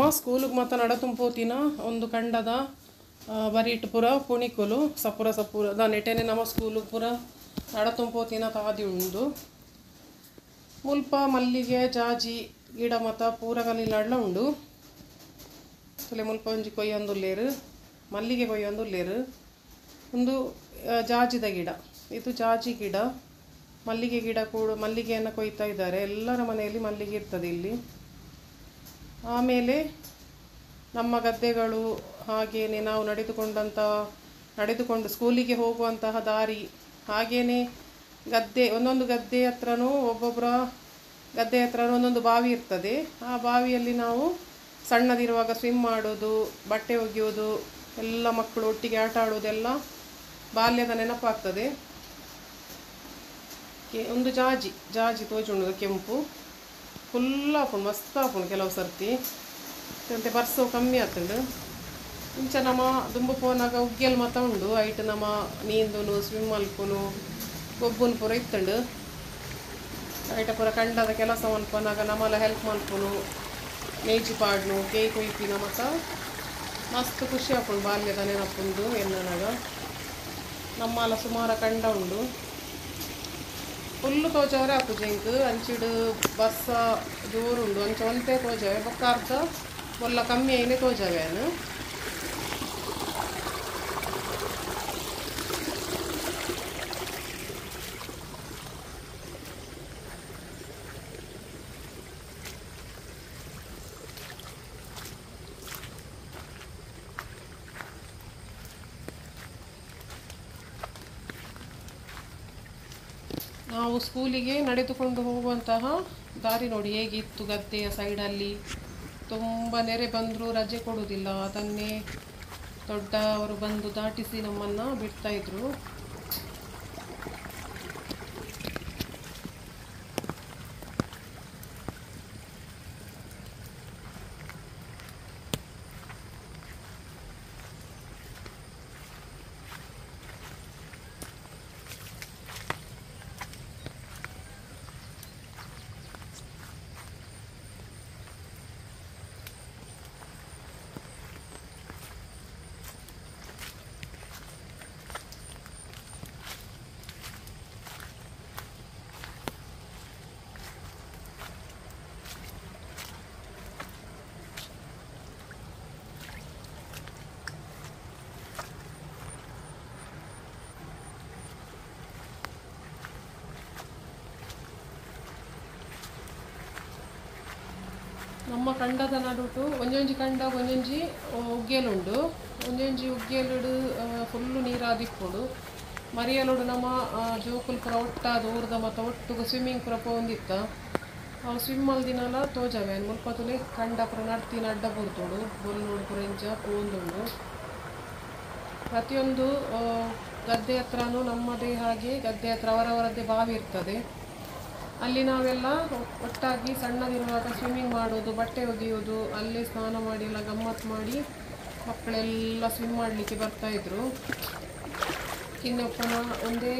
ನಮ ಸ್ಕೂಲಿಗೆ ಮತ್ತು ನಡತುಂಪೋತಿನ ಒಂದು ಕಂಡದ ಬರೀಟ್ ಪುರ ಪುಣಿಕುಲು ಸಪುರ ಸಪುರ ನೆಟೆನೆ ನಮ ಸ್ಕೂಲು ಪುರ ನಡತುಂಪೋತಿನ ತಾದಿ ಉಂಡು ಮುಲ್ಪ ಮಲ್ಲಿಗೆ ಜಾಜಿ ಗಿಡ ಮತ್ತು ಪೂರಗಲಿನಡ್ಲ ಉಂಡು ತುಲೆ ಮುಲ್ಪ ಒಂಜಿ ಕೊಯ್ಯೊಂದುಲ್ಲೇರು ಮಲ್ಲಿಗೆ ಕೊಯ್ಯೊಂದುಲ್ಲೇರು ಒಂದು ಜಾಜಿದ ಗಿಡ ಇದು ಜಾಜಿ ಗಿಡ ಮಲ್ಲಿಗೆ ಗಿಡ ಕೂಡ ಮಲ್ಲಿಗೆಯನ್ನು ಕೊಯ್ತಾ ಇದ್ದಾರೆ ಎಲ್ಲರ ಮನೆಯಲ್ಲಿ ಮಲ್ಲಿಗೆ ಇರ್ತದೆ ಇಲ್ಲಿ ಆಮೇಲೆ ನಮ್ಮ ಗದ್ದೆಗಳು ಹಾಗೇನೆ ನಾವು ನಡೆದುಕೊಂಡು ಸ್ಕೂಲಿಗೆ ಹೋಗುವಂತಹ ದಾರಿ ಹಾಗೇನೆ ಗದ್ದೆ ಒಂದೊಂದು ಗದ್ದೆ ಹತ್ರನೂ ಒಬ್ಬೊಬ್ಬರ ಗದ್ದೆ ಹತ್ರನೂ ಒಂದೊಂದು ಬಾವಿ ಇರ್ತದೆ ಆ ಬಾವಿಯಲ್ಲಿ ನಾವು ಸಣ್ಣದಿರುವಾಗ ಸ್ವಿಮ್ ಮಾಡೋದು ಬಟ್ಟೆ ಒಗೆಯೋದು ಎಲ್ಲ ಮಕ್ಕಳು ಒಟ್ಟಿಗೆ ಆಟ ಆಡೋದೆಲ್ಲ ಬಾಲ್ಯದ ನೆನಪಾಗ್ತದೆ ಒಂದು ಜಾಜಿ ತೋಜುಂಡು ಕೆಂಪು ಫುಲ್ ಆಪುಂಡು ಮಸ್ತ್ ಆಪುಂಡು ಕೆಲವು ಸರ್ತಿ ಮತ್ತೆ ಬರ್ಸೋ ಕಮ್ಮಿ ಆಗ್ತದೆ ಇಂಚ ನಮ್ಮ ದುಂಬು ಪೋನಾಗ ಉಗ್ಗೆಲ್ ಮತ ಉಂಡು ಐಟ್ ನಮ್ಮ ನೀಂದುನು ಸ್ವಿಮ್ ಮಲ್ಪುನು ಗೊಬ್ಬುನು ಪೂರ ಇತ್ತಂಡು ಐಟ ಪೂರ ಕಂಡದ ಕೆಲಸ ಮಲ್ಪನಾಗ ನಮ್ಮಲ್ಲ ಹೆಲ್ಪ್ ಮಲ್ಪುನು ಮೇಜಿ ಪಾಡ್ನು ಕೇಕ್ ಕೊಯ್ಪಿನ ಮತ್ತು ಮಸ್ತ್ ಖುಷಿ ಆಪುಂಡು ಬಾಲ್ಯದ ನೆನಪುಂಡು ಎನ್ನನಾಗ ನಮ್ಮಲ್ಲ ಸುಮಾರು ಕಂಡ ಉಂಡು ಫುಲ್ಲು ತೋಜವರೆ ಆಪು ಜಂಕ್ ಅಂಚಿಡು ಬಸ್ಸ ಜೋರುಂಡು ಅಂಚ ಒಂತೆ ತೋಜವೆ ಬೊಕ್ಕ ಅರ್ಧ ಒಲ್ಲ ಕಮ್ಮಿ ಐನೆ ತೋಜವೇನು ನಾವು ಸ್ಕೂಲಿಗೆ ನಡೆದುಕೊಂಡು ಹೋಗುವಂತಹ ದಾರಿ ನೋಡಿ ಹೇಗಿತ್ತು ಗದ್ದೆಯ ಸೈಡಲ್ಲಿ ತುಂಬ ನೆರೆ ಬಂದರೂ ರಜೆ ಕೊಡುವುದಿಲ್ಲ ಅದನ್ನೇ ದೊಡ್ಡವರು ಬಂದು ದಾಟಿಸಿ ನಮ್ಮನ್ನು ಬಿಡ್ತಾಯಿದ್ರು ನಮ್ಮ ಕಂಡದ ನಡುಟು ಒಂಜೊಂಜಿ ಕಂಡ ಒಂಜೊಂಜಿ ಉಗ್ಗೆಲುಂಡು ಒಂಜೊಂಜಿ ಉಗ್ಗೆಲುಡು ಫುಲ್ಲು ನೀರಾದಿಪ್ಪುಡು ಮರಿಯಲುಡು ನಮ್ಮ ಜೋಕುಲು ಪುರ ಒಟ್ಟಾದ ಊರ್ದ ಮತ್ತು ಒಟ್ಟುಗು ಸ್ವಿಮ್ಮಿಂಗ್ ಪುರ ಪೋಂದಿತ್ತ ಅವು ಸ್ವಿಮ್ ಮಲ್ದಿನಲ ತೋಜವೆ ಮುಲ್ಪತುಲೆ ಕಂಡ ಪುರ ನಡ್ತಿನ ಅಡ್ಡ ಬುಡ್ತುಡು ಬೊಲ್ಲೋಡು ಪುರ ಇಂಚ ಪೋಂದುಂಡು ಪ್ರತಿಯೊಂದು ಗದ್ದೆ ಹತ್ರನೂ ನಮ್ಮದೇ ಹಾಗೆ ಗದ್ದೆ ಹತ್ರ ಅವರವರದ್ದೇ ಬಾವಿ ಇರ್ತದೆ ಅಲ್ಲಿ ನಾವೆಲ್ಲ ಒಟ್ಟಾಗಿ ಸಣ್ಣದಿರುವಾಗ ಸ್ವಿಮ್ಮಿಂಗ್ ಮಾಡೋದು ಬಟ್ಟೆ ಒಗೆಯೋದು ಅಲ್ಲೇ ಸ್ನಾನ ಮಾಡಿ ಎಲ್ಲ ಗಮ್ಮತ್ತು ಮಾಡಿ ಮಕ್ಕಳೆಲ್ಲ ಸ್ವಿಮ್ ಮಾಡಲಿಕ್ಕೆ ಬರ್ತಾಯಿದ್ರು ಇನ್ನೊಪ್ಪನ ಒಂದೇ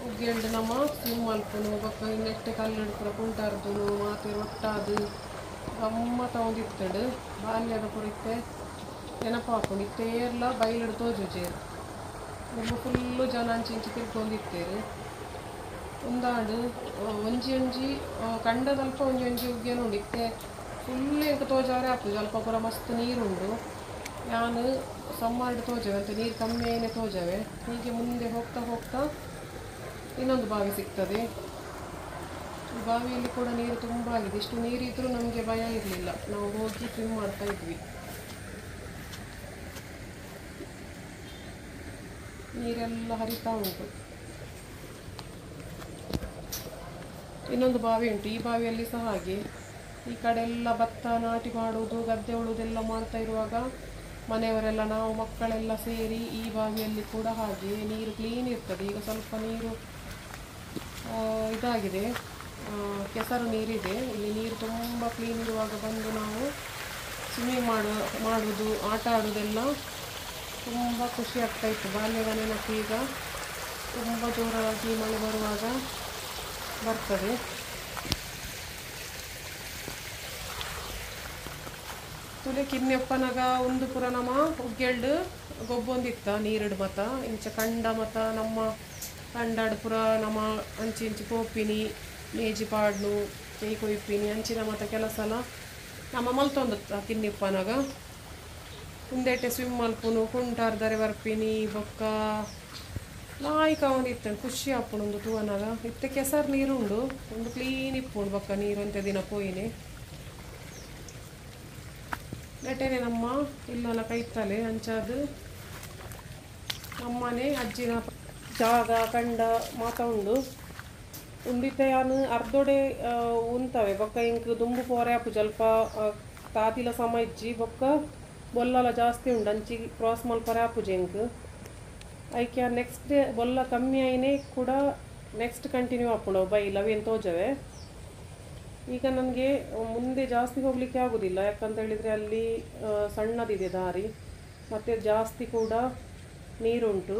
ಉಗ್ಗೆಲ್ಡು ನಮ್ಮ ಸ್ವಿಮ್ ಮಲ್ಪುನು ಬಕ್ಕ ಇನ್ನೆಷ್ಟೇ ಕಲ್ಲಿಡು ಪುರ ಕುಂಟಾರ್ದು ಮಾತೆ ಒಟ್ಟಾದು ಗಮ್ಮತ್ತ ಒಂದಿತ್ತಡು ಬಾಲ್ಯದ ಪುರಿತ್ತೆ ನೆನಪಾಕೊಂಡು ಇತ್ತೇರ್ಲ ಬೈಲಿಡು ತೋಜುಜೇರು ನಮ್ಮ ಫುಲ್ಲು ಜನ ಅಂಚಿಂಚಿ ತಿರ್ಕೊಂಡಿತ್ತೇರು ಒಂದಾಡು ಒಂಜಿ ಕಂಡದಲ್ಪ ಒಂಜಿ ಉಗ್ಗೆನು ಉಂಡಿತ್ತೆ ಫುಲ್ ಎಂಕ ತೋಜಾರೆ ಆಗ್ತದೆ ಸ್ವಲ್ಪ ಪೂರ ಮಸ್ತ್ ನೀರುಂಡು ನಾನು ಸಮ್ಮಾರ್ಡ್ ತೋಜವೆ ಅಂತ ನೀರು ಕಮ್ಮಿ ಏನೇ ತೋಜವೆ ಹೀಗೆ ಮುಂದೆ ಹೋಗ್ತಾ ಹೋಗ್ತಾ ಇನ್ನೊಂದು ಬಾವಿ ಸಿಗ್ತದೆ ಈ ಬಾವಿಯಲ್ಲಿ ಕೂಡ ನೀರು ತುಂಬ ಆಗಿದೆ ಇಷ್ಟು ನೀರಿದ್ರೂ ನಮಗೆ ಭಯ ಇರಲಿಲ್ಲ ನಾವು ಹೋಗಿ ಸ್ವಿಮ್ ಮಾಡ್ತಾ ಇದ್ವಿ ನೀರೆಲ್ಲ ಹರಿತಾ ಉಂಟು ಇನ್ನೊಂದು ಬಾವಿ ಉಂಟು ಈ ಬಾವಿಯಲ್ಲಿ ಸಹ ಹಾಗೆ ಈ ಕಡೆ ಎಲ್ಲ ಭತ್ತ ನಾಟಿ ಮಾಡುವುದು ಗದ್ದೆ ಉಳುವುದೆಲ್ಲ ಮಾಡ್ತಾ ಇರುವಾಗ ಮನೆಯವರೆಲ್ಲ ನಾವು ಮಕ್ಕಳೆಲ್ಲ ಸೇರಿ ಈ ಬಾವಿಯಲ್ಲಿ ಕೂಡ ಹಾಗೆ ನೀರು ಕ್ಲೀನ್ ಇರ್ತದೆ ಈಗ ಸ್ವಲ್ಪ ನೀರು ಇದಾಗಿದೆ ಕೆಸರು ನೀರಿದೆ ಇಲ್ಲಿ ನೀರು ತುಂಬ ಕ್ಲೀನ್ ಇರುವಾಗ ಬಂದು ನಾವು ಸ್ವಿಮ್ಮಿಂಗ್ ಮಾಡುವುದು ಆಟ ಆಡೋದೆಲ್ಲ ತುಂಬ ಖುಷಿ ಆಗ್ತಾಯಿತ್ತು ಬಾಲ್ಯದ ನೆನಪು ಈಗ ತುಂಬ ಜೋರಾಗಿ ಮಳೆ ಬರುವಾಗ ಬರ್ತದೆ ತುಲೆ ಕಿನ್ನೆಪ್ಪನಗ ಒಂದು ಪುರ ನಮ ಉಗ್ಗೆಲ್ಡು ಗೊಬ್ಬೊಂದಿತ್ತ ನೀರುಡು ಮತ ಇಂಚ ಕಂಡ ಮತ ನಮ್ಮ ಕಂಡಾಡು ಪುರ ನಮ ಅಂಚಿ ಇಂಚಿ ಪೋಪಿನಿ ಮೇಜಿ ಪಾಡ್ನು ಕೈ ಕೊಯ್ಪಿನಿ ಅಂಚಿನ ಮತ ಕೆಲಸಲ ನಮ್ಮ ಮಲ್ತೊಂದು ಕಿನ್ನಿಪ್ಪನಗ ಉಂದೇಟೆ ಸ್ವಿಮ್ ಮಲ್ಪುನು ಕುಂಟಾರ್ದರೆ ಬರ್ಪಿನಿ ಬೊಕ್ಕ ಲಾಯ್ಕ ಒಂದಿತ್ತು ಖುಷಿ ಆಪುಣೊಂದು ತೂವನಾಗ ಇತ್ತೆ ಕೆಸರು ನೀರುಂಡು ಒಂದು ಕ್ಲೀನ್ ಇಪ್ಪುಂಡು ಬೊಕ್ಕ ನೀರು ಅಂತೆ ದಿನ ಪೋಯಿನಿ ನೆಟೆನೆ ನಮ್ಮ ಇಲ್ಲಲ್ಲ ಕೈತಲೆ ಅಂಚಾದು ನಮ್ಮನೆ ಅಜ್ಜಿನ ಜಾಗ ಕಂಡ ಮಾತ ಉಂಡು ಉಂದಿತ್ತೆ ಯಾನು ಅರ್ಧೊಡೆ ಉಂತವೆ ಬೊಕ್ಕ ಇಂಕ್ ದುಂಬು ಪೋರೆ ಆಪು ಜಲ್ಪ ತಾತಿಲ ಸಮ ಇಜ್ಜಿ ಬೊಕ್ಕ ಬೊಲ್ಲಲ ಜಾಸ್ತಿ ಉಂಡು ಅಂಚಿ ಕ್ರಾಸ್ ಮಲ್ಪರೆ ಆಪುಜಿ ಇಂಕ್ ಐಕೆ ನೆಕ್ಸ್ಟ್ ಡೇ ಬೊಲ್ಲ ಕಮ್ಮಿ ಆಯ್ನೆ ಕೂಡ ನೆಕ್ಸ್ಟ್ ಕಂಟಿನ್ಯೂ ಆಪುಂಡು ಬೈಲ ಅವೇನು ತೋಜವೆ ಈಗ ನನಗೆ ಮುಂದೆ ಜಾಸ್ತಿ ಹೋಗಲಿಕ್ಕೆ ಆಗೋದಿಲ್ಲ ಯಾಕಂತ ಹೇಳಿದರೆ ಅಲ್ಲಿ ಸಣ್ಣದಿದೆ ದಾರಿ ಮತ್ತು ಜಾಸ್ತಿ ಕೂಡ ನೀರುಂಟು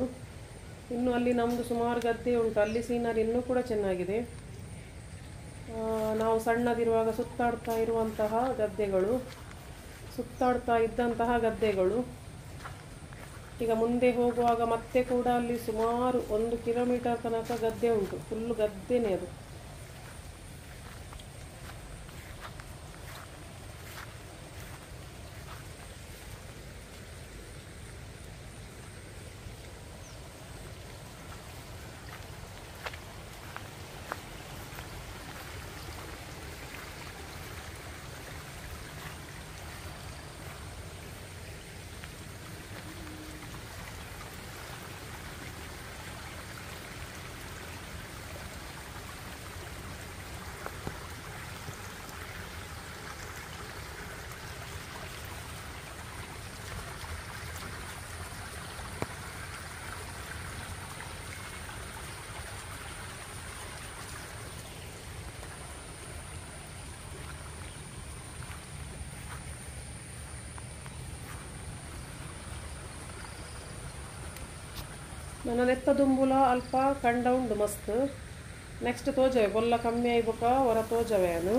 ಇನ್ನು ಅಲ್ಲಿ ನಮ್ಮದು ಸುಮಾರು ಗದ್ದೆ ಉಂಟು ಅಲ್ಲಿ ಸೀನರಿ ಇನ್ನೂ ಕೂಡ ಚೆನ್ನಾಗಿದೆ ನಾವು ಸಣ್ಣದಿರುವಾಗ ಸುತ್ತಾಡ್ತಾ ಇರುವಂತಹ ಗದ್ದೆಗಳು ಸುತ್ತಾಡ್ತಾ ಇದ್ದಂತಹ ಗದ್ದೆಗಳು ಈಗ ಮುಂದೆ ಹೋಗುವಾಗ ಮತ್ತೆ ಕೂಡ ಅಲ್ಲಿ ಸುಮಾರು 1 ಕಿಲೋಮೀಟರ್ ತನಕ ಗದ್ದೆ ಉಂಟು ಫುಲ್ಲು ಗದ್ದೆನೇ ಅದು ನನ್ನ ನೆತ್ತ ದುಂಬುಲ ಅಲ್ಪ ಕಂಡ ಉಂಡು ಮಸ್ತ್ ನೆಕ್ಸ್ಟ್ ತೋಜವೆ ಬೊಲ್ಲ ಕಮ್ಮಿ ಆಯ್ಬಕ ಹೊರ ತೋಜವೆ ಅನು